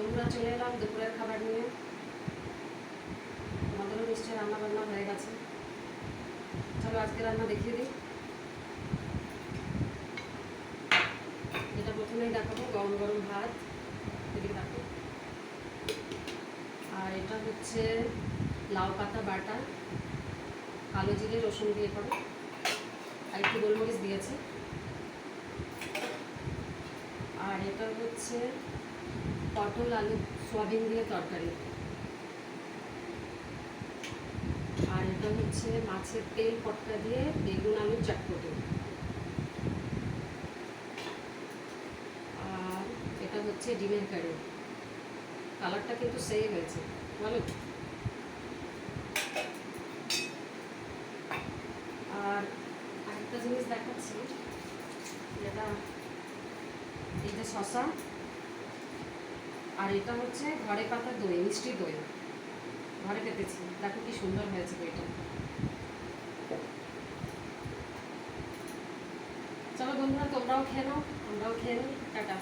বন্ধুরা চলে এলাম দুপুরের খাবার নিয়ে। তোমাদেরও নিশ্চয়ই রান্না বান্না হয়ে গেছে। চলো আজকে রান্না দেখিয়ে দিই। এটা প্রথমেই দেখাবো গরম গরম ভাত, এদিকে দেখো। আর এটা হচ্ছে লাউ পাতা বাটা, কালো জিরে রসুন দিয়ে করো, আর একটু গোলমরিচ দিয়েছি। আর এটা হচ্ছে পটল আলু সয়াবিন দিয়ে তরকারি। আর এটা হচ্ছে মাছের তেল পটকা দিয়ে বেগুন আলুর চটপটি। আর এটা হচ্ছে ডিমের কারি। কালারটা কিন্তু সেই হয়েছে, ভালো। আর আরেকটা জিনিস দেখাচ্ছি, যেটা এই যে শশা, আর এটা হচ্ছে ঘরে পাতা দই, মিষ্টি দই ঘরে পেতেছি। দেখো কি সুন্দর হয়েছে দইটা। চলো বন্ধুরা, তোমরাও খেয়ে নাও, আমরাও খেয়ে নিই। টাটা।